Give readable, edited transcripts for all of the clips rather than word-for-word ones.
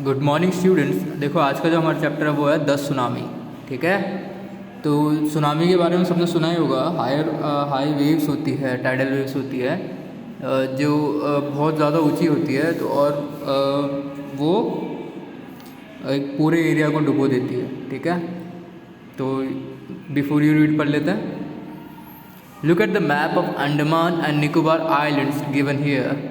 Good morning students. देखो आज का जो हमारा चैप्टर है वो है 10 सुनामी। ठीक है, तो सुनामी के बारे में सबने सुना ही होगा। हाई वेव्स होती है, टाइडल वेव्स होती है, जो बहुत ज़्यादा ऊंची होती है, तो और वो एक पूरे एरिया को डुबो देती है। ठीक है, तो बिफोर यू रीड पढ़ लेते हैं। Look at the map of Andaman and Nicobar islands given here.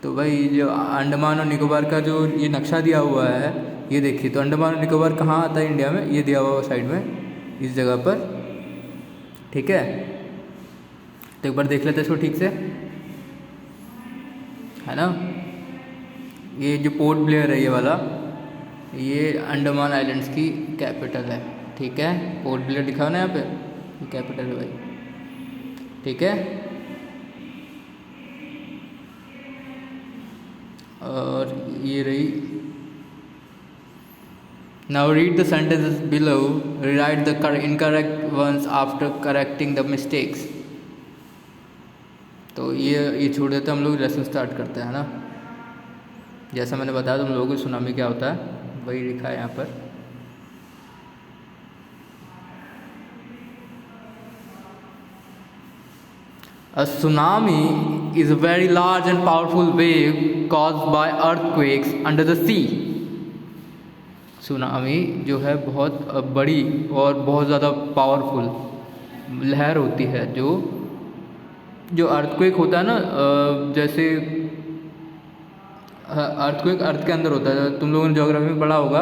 तो भाई जो अंडमान और निकोबार का जो ये नक्शा दिया हुआ है, ये देखिए। तो अंडमान और निकोबार कहाँ आता है इंडिया में, ये दिया हुआ है साइड में, इस जगह पर। ठीक है, तो एक बार देख लेते हैं इसको ठीक से, है ना। ये जो पोर्ट ब्लेयर है, ये वाला, ये अंडमान आइलैंड्स की कैपिटल है। ठीक है, पोर्ट ब्लेयर दिखा ना यहाँ पे, ये कैपिटल है भाई। ठीक है, और ये रही। Now read the sentences below, write the incorrect ones after correcting the mistakes. तो ये छोड़ देते हम लोग, लेसन स्टार्ट करते हैं ना। जैसा मैंने बताया तुम लोगों को सुनामी क्या होता है, वही लिखा है यहाँ पर। A tsunami is a very large and powerful wave caused by earthquakes under the sea. Tsunami जो है बहुत बड़ी और बहुत ज़्यादा पावरफुल लहर होती है, जो अर्थक्वेक होता है ना, जैसे अर्थक्वेक अर्थ के अंदर होता है। तुम लोगों ने ज्योग्राफी में पढ़ा होगा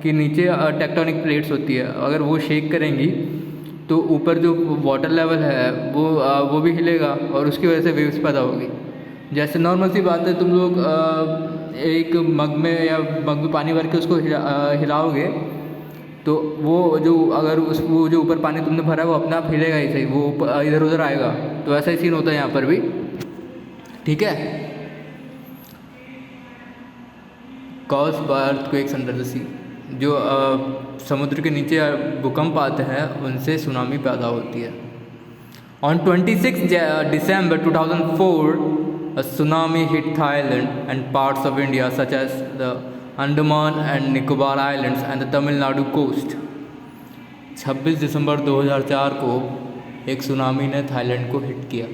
कि नीचे टेक्टोनिक प्लेट्स होती है, अगर वो शेक करेंगी तो ऊपर जो वाटर लेवल है वो भी हिलेगा और उसकी वजह से वेव्स पैदा होगी। जैसे नॉर्मल सी बात है, तुम लोग एक मग में पानी भर के उसको हिलाओगे, तो वो जो ऊपर पानी तुमने भरा है वो अपने आप हिलेगा ही सही, वो इधर उधर आएगा। तो ऐसा ही सीन होता है यहाँ पर भी। ठीक है, cause by earthquakes under the sea, जो समुद्र के नीचे भूकंप आते हैं उनसे सुनामी पैदा होती है। On 26 December 2004 a tsunami hit Thailand and parts of India such as the Andaman and Nicobar Islands and the Tamil Nadu coast। 26 दिसंबर 2004 को एक सुनामी ने थाईलैंड को हिट किया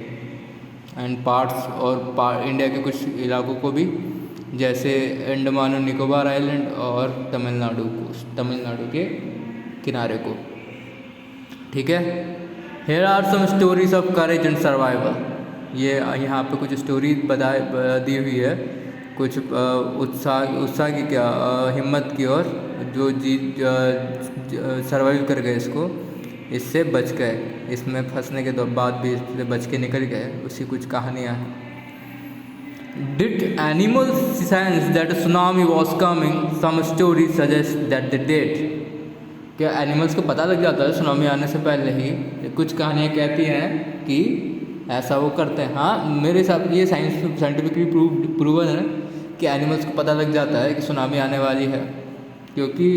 एंड पार्ट्स और इंडिया के कुछ इलाकों को भी, जैसे अंडमान और निकोबार आइलैंड और तमिलनाडु के किनारे को। ठीक है, here are some stories of courage and survival. ये यहाँ पे कुछ स्टोरी दी हुई है, कुछ उत्साह की, क्या हिम्मत की, और जो सर्वाइव कर गए इससे बच गए, इसमें फंसने के बाद भी इससे बच के निकल गए, उसकी कुछ कहानियाँ हैं। Did animals sense that a tsunami was coming? Some stories suggest that they did। क्या एनिमल्स को पता लग जाता है सुनामी आने से पहले ही? कुछ कहानियाँ कहती हैं कि ऐसा वो करते हैं। हाँ, मेरे हिसाब से ये साइंटिफिकली प्रूवन है कि एनिमल्स को पता लग जाता है कि सुनामी आने वाली है, क्योंकि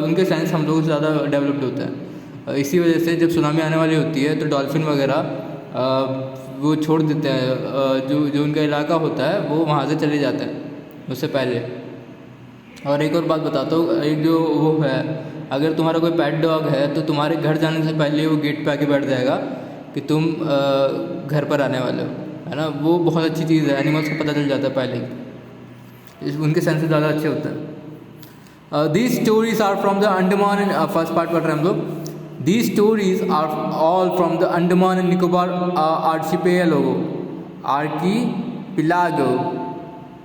उनके सेंस हम लोगों से ज़्यादा डेवलप्ड होता है। इसी वजह से जब सुनामी आने वाली होती है तो डॉल्फिन वगैरह वो छोड़ देते हैं, जो उनका इलाका होता है वो वहाँ से चले जाते हैं उससे पहले। और एक और बात बताता हूँ, एक जो वो है, अगर तुम्हारा कोई पेट डॉग है तो तुम्हारे घर जाने से पहले वो गेट पे आके बैठ जाएगा कि तुम घर पर आने वाले हो, है ना। वो बहुत अच्छी चीज़ है, एनिमल्स को पता चल जाता है पहले ही, उनके सेंसेस ज़्यादा अच्छे होते हैं। These stories are from the Andaman and, first part पढ़ रहे हैं हम लोग। These stories are all from the Andaman and Nicobar archipelago,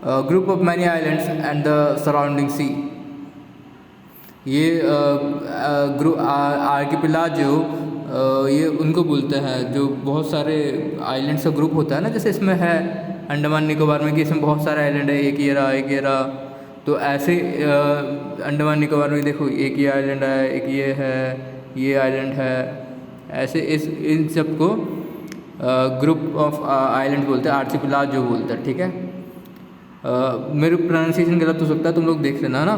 a group of many islands and the surrounding sea। ये आर्किपेलागो ये उनको बोलते हैं जो बहुत सारे आइलैंड्स का ग्रुप होता है ना, जैसे इसमें है अंडमान निकोबार में कि इसमें बहुत सारे आइलैंड है, एक ये रहा। तो ऐसे अंडमान निकोबार में देखो, एक ये आइलैंड है, एक ये है, ये आइलैंड है, ऐसे इन सब को ग्रुप ऑफ आइलैंड बोलते हैं, आर्चिपेलागो बोलते हैं। ठीक है, मेरे प्रोनाउंसिएशन गलत हो सकता है, तुम लोग देख लेना ना।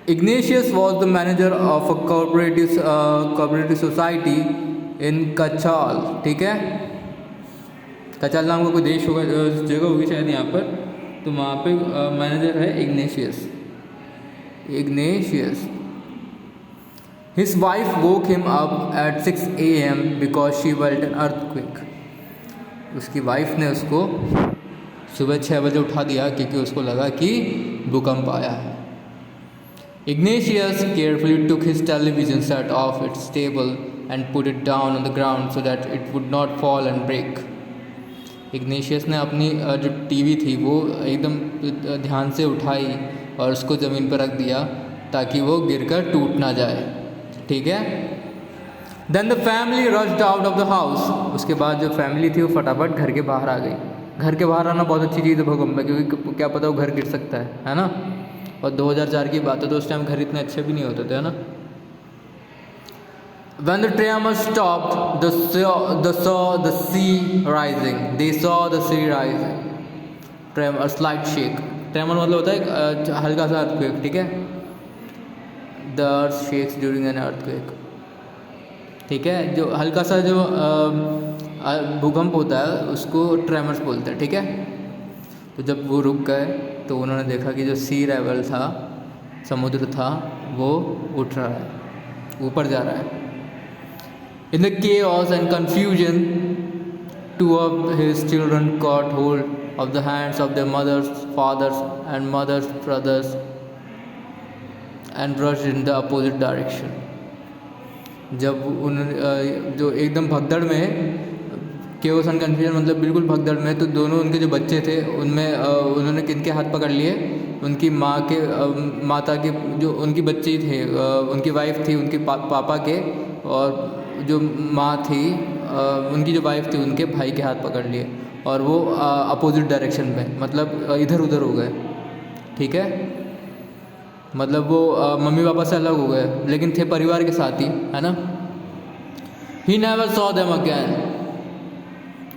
Ignatius was the manager of a cooperative society in Kachhal. ठीक है, कचाल नाम का कोई देश होगा, जगह होगी शायद यहाँ पर, तो वहाँ पे मैनेजर है Ignatius. His wife woke him up at 6 a.m. because she felt an earthquake. उसकी वाइफ ने उसको सुबह 6 बजे उठा दिया क्योंकि उसको लगा कि भूकंप आया है। Ignatius carefully took his television set off its table and put it down on the ground so that it would not fall and break. Ignatius ने अपनी जो टीवी थी वो एकदम ध्यान से उठाई और उसको ज़मीन पर रख दिया ताकि वो गिरकर टूट ना जाए। ठीक है। Then the family rushed out of the house. उसके बाद जो फैमिली थी वो फटाफट घर के बाहर आ गई। घर के बाहर आना बहुत अच्छी चीज़ है भूकंप में, क्योंकि क्या पता वो घर गिर सकता है ना। और 2004 की बात है तो उस टाइम घर इतने अच्छे भी नहीं होते थे, है ना। When the tremor stopped, they saw the sea rising. Tremor, a slight shake. Tremor मतलब होता है हल्का सा earthquake, ठीक है। The earth shakes during an earthquake. ठीक है, जो हल्का सा जो भूकंप होता है उसको ट्रेमर्स बोलते हैं, ठीक है। तो जब वो रुक गए तो उन्होंने देखा कि जो सी लेवल था, समुद्र था, वो उठ रहा है, ऊपर जा रहा है। In the chaos and confusion, two of his children caught hold of the hands of their mothers, fathers, and mothers' brothers and rushed in the opposite direction. जब उन्होंने जो एकदम भगदड़ में, केओस एंड कन्फ्यूजन मतलब बिल्कुल भगदड़ में, तो दोनों उनके जो बच्चे थे उनमें उन्होंने किनके हाथ पकड़ लिए, उनकी माँ के, माता के जो उनकी बच्चे थे, उनकी वाइफ थी उनके पापा के, और जो माँ थी उनकी जो वाइफ थी उनके भाई के हाथ पकड़ लिए और वो अपोजिट डायरेक्शन में, मतलब इधर उधर हो गए। ठीक है, मतलब वो मम्मी पापा से अलग हो गए लेकिन थे परिवार के साथ ही, है ना। He never saw them again.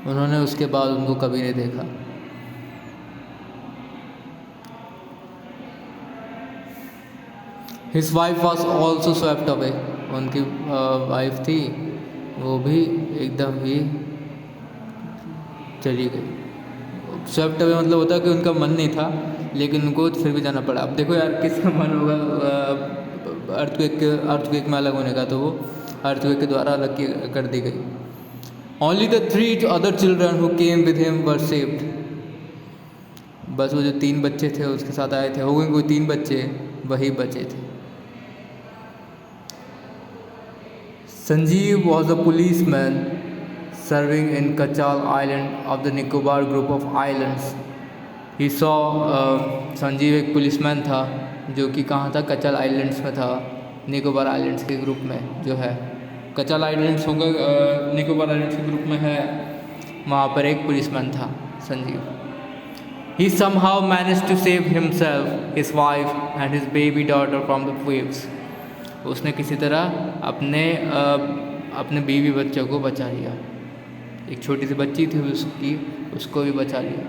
उन्होंने उसके बाद उनको कभी नहीं देखा। His wife was also swept away. उनकी वाइफ थी वो भी एकदम ही चली गई। स्वेप्ट अवे मतलब होता है कि उनका मन नहीं था लेकिन उनको फिर भी जाना पड़ा। अब देखो यार, किसका मन होगा अर्थक्वेक में अलग होने का, तो वो अर्थक्वेक के द्वारा अलग कर दी गई। Only the 3 other children who came with him were saved. बस वो जो 3 बच्चे थे उसके साथ आए थे, हो गए कोई 3 बच्चे, वही बचे थे। Sanjeev was a policeman serving in Kachal Island of the Nicobar group of islands. He saw Sanjeev एक पुलिसमैन था जो कि कहाँ था, कचाल आइलैंड्स में था, निकोबार आइलैंड्स के ग्रुप में जो है। कचाल आइलैंड्स होगा निकोबार आइलैंड्स के ग्रुप में है, वहाँ पर एक पुलिसमैन था Sanjeev. He somehow managed to save himself, his wife and his baby daughter from the waves. उसने किसी तरह अपने बीवी बच्चों को बचा लिया। एक छोटी सी बच्ची थी उसकी, उसको भी बचा लिया।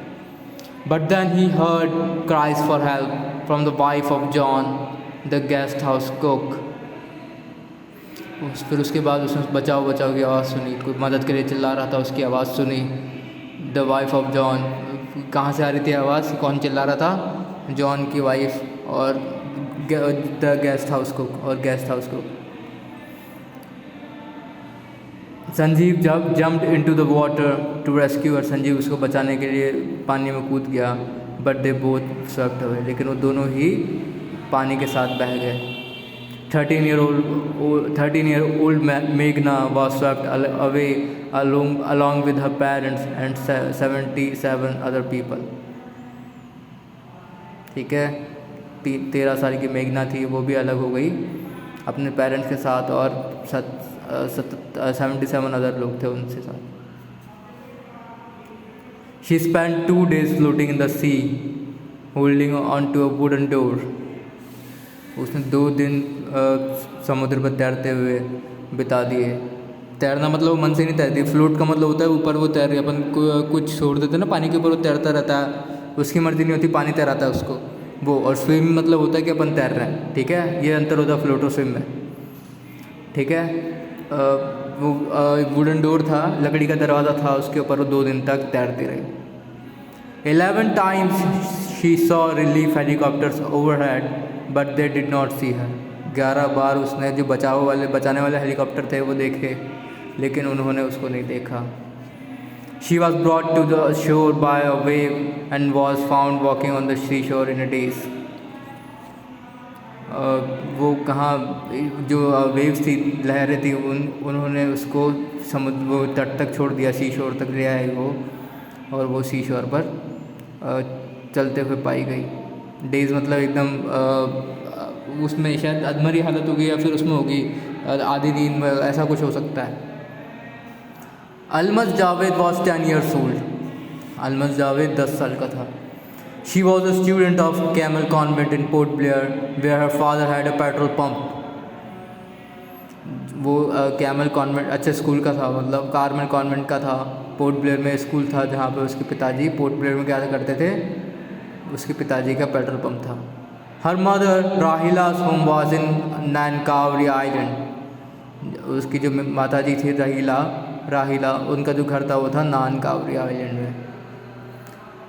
But then he heard cries for help from the wife of John, the guest house cook. फिर उसके बाद उसने बचाओ बचाओ की आवाज़ सुनी, कोई मदद के लिए चिल्ला रहा था, उसकी आवाज़ सुनी। द वाइफ ऑफ जॉन, कहाँ से आ रही थी आवाज़, कौन चिल्ला रहा था, जॉन की वाइफ और द गेस्ट हाउस कुक और गेस्ट हाउस कुक। संजीव जब jumped into the water to rescue, और संजीव उसको बचाने के लिए पानी में कूद गया। But they both swept away, लेकिन वो दोनों ही पानी के साथ बह गए। 13 year old Meghna was swept away along with her parents and 77 other people. ठीक है, 13 साल की मेघना थी, वो भी अलग हो गई अपने पेरेंट्स के साथ, और 77 अदर लोग थे उनके साथ। She spent 2 days floating in the sea, holding on to a wooden door. उसने 2 दिन समुद्र पर तैरते हुए बिता दिए। तैरना मतलब मन से नहीं तैरती, फ्लोट का मतलब होता है ऊपर वो तैर रही, अपन कुछ छोड़ देते ना पानी के ऊपर, वो तैरता रहता है, उसकी मर्जी नहीं होती, पानी तैराता है उसको वो। और स्विम मतलब होता है कि अपन तैर रहे हैं। ठीक है, ये अंतर होता है फ्लोट और स्विम में। ठीक है, वो वुडन डोर था, लकड़ी का दरवाज़ा था, उसके ऊपर वो 2 दिन तक तैरती रही। 11 times she saw relief helicopters overhead but they did not see her। 11 बार उसने जो बचाने वाले हेलीकॉप्टर थे वो देखे, लेकिन उन्होंने उसको नहीं देखा। She was brought to the shore by a wave and was found walking on the seashore in a daze। वो कहाँ जो वेव्स थी, लहरें थी, उन्होंने उसको समुद्र वो तट तक छोड़ दिया, सी शोर तक ले आए वो, और वो सी शोर पर चलते हुए पाई गई। डेज मतलब एकदम उसमें शायद अधमरी हालत होगी या फिर उसमें होगी आधी नींद में, ऐसा कुछ हो सकता है। Almas Javed was 10 years old। Almas Javed 10 साल का था। She was a student of Camel Convent in Port Blair, where her father had a petrol pump। वो कैमल कॉन्वेंट अच्छे स्कूल का था, मतलब कार्मेल कॉन्वेंट का था। पोर्ट ब्लेयर में स्कूल था जहाँ पे उसके पिताजी पोर्ट ब्लेयर में क्या करते थे, उसके पिताजी का पेट्रोल पंप था। Her mother Rahila's home was in Nancowry island. उसकी जो माता जी थी राहिला, उनका जो घर था वो था नानकावरी आइलैंड में।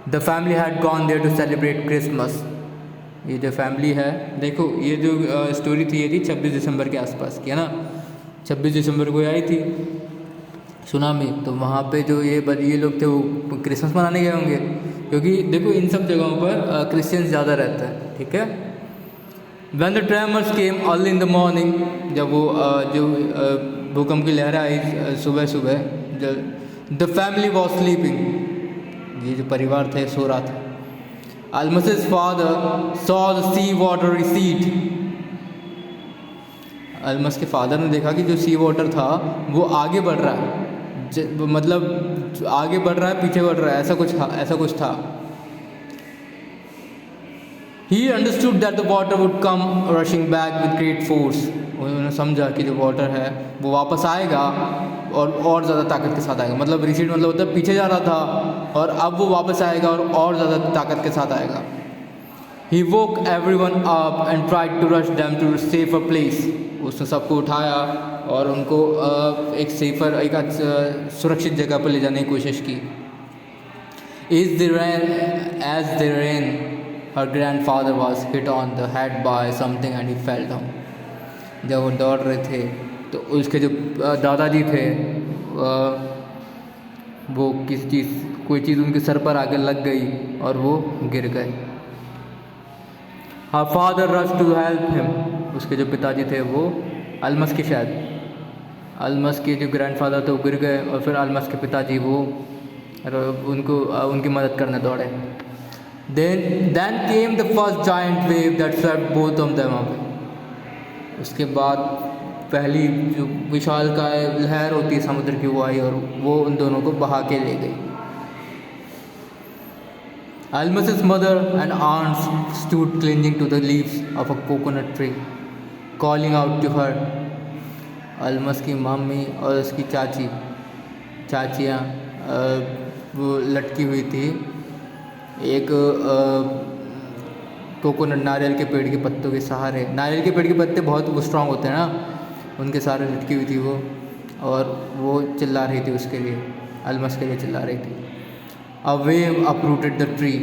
The family had gone there to celebrate Christmas. ये जो फैमिली है, देखो ये जो स्टोरी थी ये थी 26 दिसंबर के आसपास की, है ना। 26 दिसंबर को आई थी सुनामी, तो वहाँ पे जो ये लोग थे वो क्रिसमस मनाने गए होंगे, क्योंकि देखो इन सब जगहों पर क्रिश्चियंस ज़्यादा रहता है, ठीक है। When the tremors came early in the morning, जब वो जो भूकंप की लहरें आई सुबह, द फैमिली वॉज स्लीपिंग। ये जो परिवार थे सो रहा था। अलमस's father saw the sea water recede। Almas के फादर ने देखा कि जो सी वाटर था वो आगे बढ़ रहा है, मतलब आगे बढ़ रहा है, पीछे बढ़ रहा है, ऐसा कुछ था। He understood that the water would come rushing back with great force। उन्होंने समझा कि जो वाटर है वो वापस आएगा और ज़्यादा ताकत के साथ आएगा, मतलब रिसीड मतलब होता है पीछे जा रहा था और अब वो वापस आएगा और ज़्यादा ताकत के साथ आएगा। He woke everyone up and tried to rush them to a safer place। उसने सबको उठाया और उनको एक सुरक्षित जगह पर ले जाने की कोशिश की। As they ran, her grandfather was hit on the head by something and he fell down। जब वो दौड़ रहे थे तो उसके जो दादाजी थे वो कोई चीज़ उनके सर पर आके लग गई और वो गिर गए। Her father rushed to help him। उसके जो पिताजी थे वो अलमस के जो ग्रैंडफादर थे वो गिर गए और फिर अलमस के पिताजी वो उनकी मदद करने दौड़े। Then came the first giant wave that swept both of them away। उसके बाद पहली जो विशालकाय लहर होती है समुद्र की वो आई और वो उन दोनों को बहा के ले गई। Almas's mother and aunts stood clinging to the leaves of a coconut tree, calling out to her। Almas की मम्मी और उसकी चाचियाँ वो लटकी हुई थी एक कोकोनट नारियल के पेड़ के पत्तों के सहारे। नारियल के पेड़ के पत्ते बहुत स्ट्रांग होते हैं ना, उनके सहारे लटकी हुई थी वो, और वो चिल्ला रही थी उसके लिए, अलमस के लिए चिल्ला रही थी। A wave uprooted the tree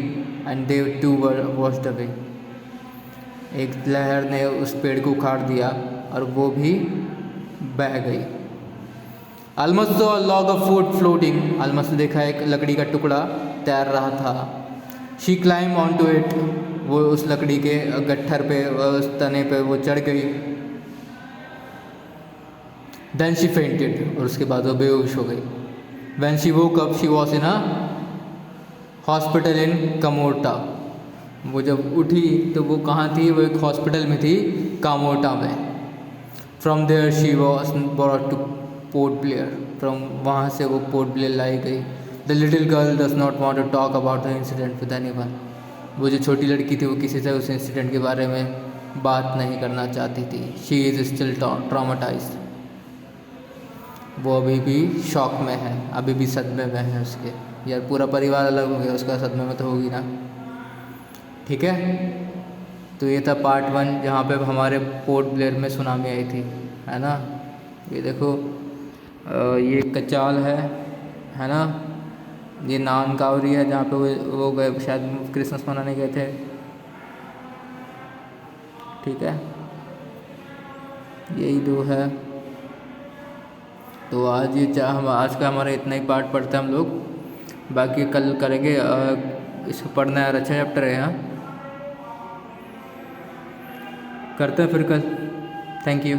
and they too were washed away। एक लहर ने उस पेड़ को उखाड़ दिया और वो भी बह गई। Almas saw a log of wood floating। Almas ने देखा एक लकड़ी का टुकड़ा तैर रहा था। She climbed onto it। वो उस लकड़ी के गट्ठर पे उस तने पे वो चढ़ गई। Then she fainted। और उसके बाद वो बेहोश हो गई। When she woke up she was in a hospital in Kamorta. वो जब उठी तो वो कहाँ थी, वो एक हॉस्पिटल में थी कामोर्टा में। From there she was brought to Port Blair. From वहाँ से वो पोर्ट ब्लेयर लाई गई। The little girl does not want to talk about the incident with anyone. वो जो छोटी लड़की थी वो किसी से उस इंसिडेंट के बारे में बात नहीं करना चाहती थी। She is still traumatised. वो अभी भी शॉक में है, अभी भी सदमे में है उसके। यार पूरा परिवार अलग हो गया, उसका सदमे में तो होगी ना, ठीक है। तो ये था पार्ट 1 जहाँ पे हमारे पोर्ट ब्लेयर में सुनामी आई थी, है ना। ये देखो ये कचाल है ना। ये नानकावरी है जहाँ पे वो गए शायद क्रिसमस मनाने गए थे। ठीक है, यही दो है। तो आज हम आज का हमारा इतना ही पार्ट पढ़ते हैं हम लोग, बाकी कल करेंगे। इसको पढ़ना है, अच्छा चैप्टर है यहाँ, करते हैं फिर कल। Thank you.